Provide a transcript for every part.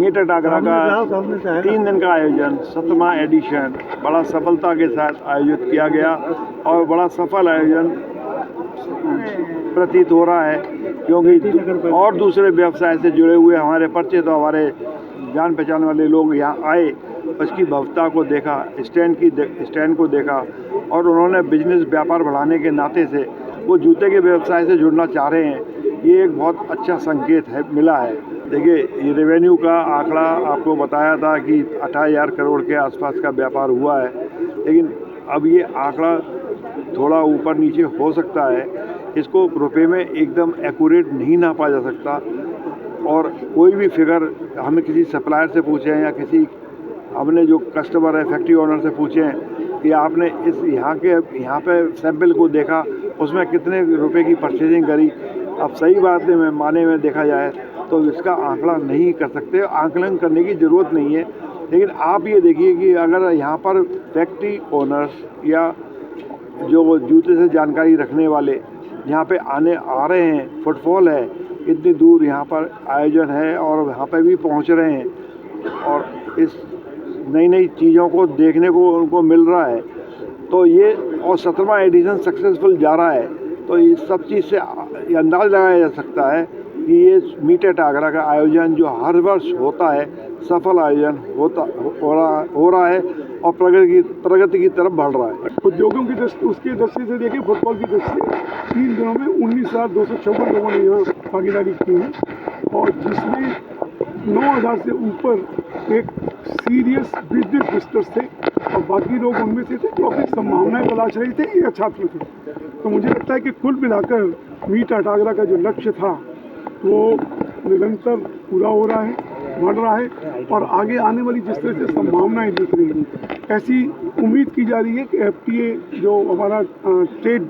Meet at Agra का 3 दिन का आयोजन 7वां एडिशन बड़ा सफलता के साथ आयोजित किया गया और बड़ा सफल आयोजन प्रतीत हो रहा है, क्योंकि और दूसरे व्यवसाय से जुड़े हुए हमारे परिचित तो हमारे जान पहचान वाले लोग यहाँ आए, उसकी भव्यता को देखा, स्टैंड को देखा और उन्होंने बिजनेस व्यापार बढ़ाने के नाते से वो जूते के व्यवसाय से जुड़ना चाह रहे हैं। ये एक बहुत अच्छा संकेत है मिला है। देखिए, ये रेवेन्यू का आंकड़ा आपको बताया था कि 28,000 करोड़ के आसपास का व्यापार हुआ है, लेकिन अब ये आंकड़ा थोड़ा ऊपर नीचे हो सकता है। इसको रुपए में एकदम एक्यूरेट नहीं नापा जा सकता और कोई भी फिगर हमें किसी सप्लायर से पूछें या किसी हमने जो कस्टमर है फैक्ट्री ओनर से पूछें कि आपने इस यहाँ पे सैंपल को देखा, उसमें कितने रुपए की परचेजिंग करी। अब सही बात है, माने में देखा जाए तो इसका आंकड़ा नहीं कर सकते, आंकलन करने की ज़रूरत नहीं है। लेकिन आप ये देखिए कि अगर यहाँ पर फैक्ट्री ओनर्स या जो जूते से जानकारी रखने वाले यहाँ पे आ रहे हैं, फुटफॉल है, इतनी दूर यहाँ पर आयोजन है और यहाँ पे भी पहुँच रहे हैं और इस नई नई चीज़ों को देखने को उनको मिल रहा है, तो ये और 17वां एडिशन सक्सेसफुल जा रहा है, तो इस सब चीज़ से ये अंदाज़ लगाया जा सकता है कि ये मीट एट आगरा का आयोजन जो हर वर्ष होता है, सफल आयोजन हो रहा है और प्रगति की तरफ बढ़ रहा है। उद्योगों की उसकी दृष्टि से देखिए, फुटबॉल की दृष्टि से 3 दिनों में 19,254 लोगों ने यहाँ भागीदारी की है और जिसमें 9,000 से ऊपर एक सीरियस बिजनेस विजिटर्स थे और बाकी लोग उनमें से थे जो अपनी संभावनाएं तलाश रहे थे या छात्र थे। तो मुझे लगता है कि कुल मिलाकर मीट एट आगरा का जो लक्ष्य था वो निरंतर पूरा हो रहा है, बढ़ रहा है और आगे आने वाली जिस तरह से संभावनाएं दिख रही हैं, ऐसी उम्मीद की जा रही है कि FTA जो हमारा ट्रेड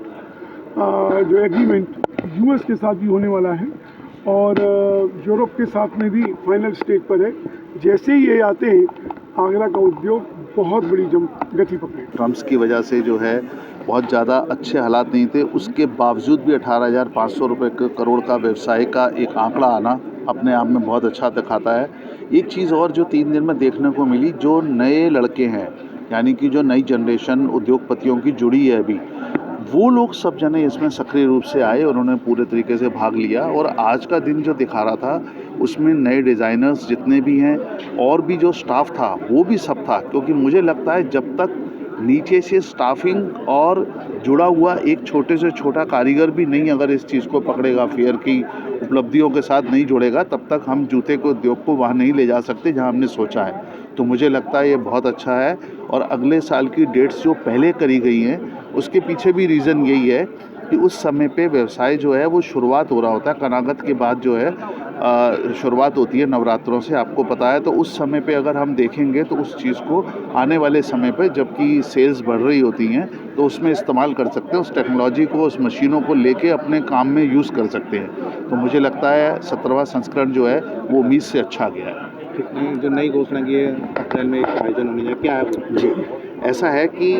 जो एग्रीमेंट US के साथ भी होने वाला है और यूरोप के साथ में भी फाइनल स्टेज पर है। जैसे ही ये आते हैं, आगरा का उद्योग बहुत बड़ी गति पकड़े। ट्रम्प्स की वजह से जो है बहुत ज़्यादा अच्छे हालात नहीं थे, उसके बावजूद भी 18,500 रुपये करोड़ का व्यवसाय का एक आंकड़ा आना अपने आप में बहुत अच्छा दिखाता है। एक चीज़ और जो 3 दिन में देखने को मिली, जो नए लड़के हैं यानी कि जो नई जनरेशन उद्योगपतियों की जुड़ी है अभी, वो लोग सब जने इसमें सक्रिय रूप से आए, उन्होंने पूरे तरीके से भाग लिया और आज का दिन जो दिखा रहा था उसमें नए डिज़ाइनर्स जितने भी हैं और भी जो स्टाफ था वो भी सब था, क्योंकि मुझे लगता है जब तक नीचे से स्टाफिंग और जुड़ा हुआ एक छोटे से छोटा कारीगर भी नहीं अगर इस चीज़ को पकड़ेगा, फेयर की उपलब्धियों के साथ नहीं जुड़ेगा, तब तक हम जूते के उद्योग को वहाँ नहीं ले जा सकते जहाँ हमने सोचा है। तो मुझे लगता है ये बहुत अच्छा है और अगले साल की डेट्स जो पहले करी गई हैं उसके पीछे भी रीज़न यही है कि उस समय पे व्यवसाय जो है वो शुरुआत हो रहा होता है। कनागत के बाद जो है शुरुआत होती है नवरात्रों से, आपको पता है। तो उस समय पे अगर हम देखेंगे तो उस चीज़ को आने वाले समय पे जबकि सेल्स बढ़ रही होती हैं तो उसमें इस्तेमाल कर सकते हैं, उस टेक्नोलॉजी को, उस मशीनों को लेके अपने काम में यूज़ कर सकते हैं। तो मुझे लगता है 17वां संस्करण जो है वो उम्मीद से अच्छा गया है। जो नई घोषणा की है अप्रैल में एक आयोजन होने जा क्या है वो? जी, ऐसा है कि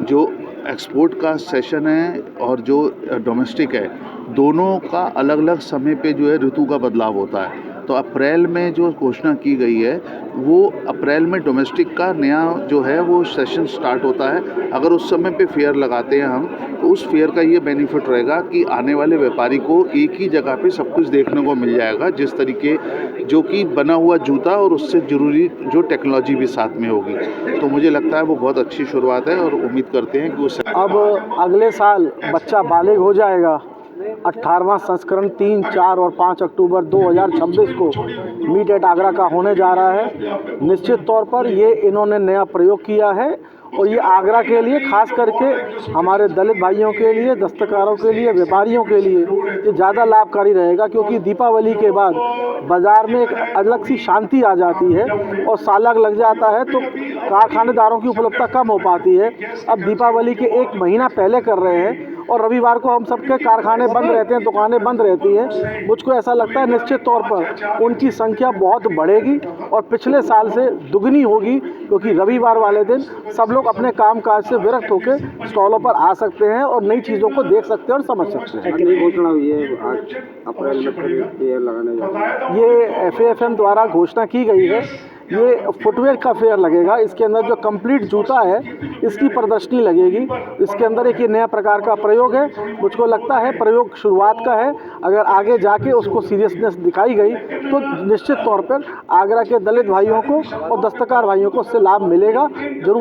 जो एक्सपोर्ट का सेशन है और जो डोमेस्टिक है, दोनों का अलग अलग समय पे जो है ऋतु का बदलाव होता है। तो अप्रैल में जो घोषणा की गई है वो अप्रैल में डोमेस्टिक का नया जो है वो सेशन स्टार्ट होता है। अगर उस समय पे फेयर लगाते हैं हम तो उस फेयर का ये बेनिफिट रहेगा कि आने वाले व्यापारी को एक ही जगह पे सब कुछ देखने को मिल जाएगा, जिस तरीके जो कि बना हुआ जूता और उससे ज़रूरी जो टेक्नोलॉजी भी साथ में होगी। तो मुझे लगता है वो बहुत अच्छी शुरुआत है और उम्मीद करते हैं कि उस अब अगले साल बच्चा बालिग हो जाएगा। 18वां संस्करण 3, 4 और 5 अक्टूबर 2026 को मीट एट आगरा का होने जा रहा है। निश्चित तौर पर ये इन्होंने नया प्रयोग किया है और ये आगरा के लिए, खास करके हमारे दलित भाइयों के लिए, दस्तकारों के लिए, व्यापारियों के लिए ये ज़्यादा लाभकारी रहेगा, क्योंकि दीपावली के बाद बाज़ार में एक अलग सी शांति आ जाती है और सालक लग जाता है तो कारखानेदारों की उपलब्धता कम हो पाती है। अब दीपावली के 1 महीना पहले कर रहे हैं और रविवार को हम सबके कारखाने बंद रहते हैं, दुकानें बंद रहती हैं। मुझको ऐसा लगता है निश्चित तौर पर उनकी संख्या बहुत बढ़ेगी और पिछले साल से दुगनी होगी, क्योंकि रविवार वाले दिन सब लोग अपने काम काज से विरक्त होकर स्टॉलों पर आ सकते हैं और नई चीज़ों को देख सकते हैं और समझ सकते हैं। कितनी घोषणा हुई है आज अप्रैल में फेयर लगाने जा रहे हैं? ये FAFM द्वारा घोषणा की गई है। ये फुटवेयर का फेयर लगेगा। इसके अंदर जो कंप्लीट जूता है इसकी प्रदर्शनी लगेगी। इसके अंदर एक ये नया प्रकार का प्रयोग है। मुझको लगता है प्रयोग शुरुआत का है, अगर आगे जाके उसको सीरियसनेस दिखाई गई तो निश्चित तौर पर आगरा के दलित भाइयों को और दस्तकार भाइयों को उससे लाभ मिलेगा जरूर।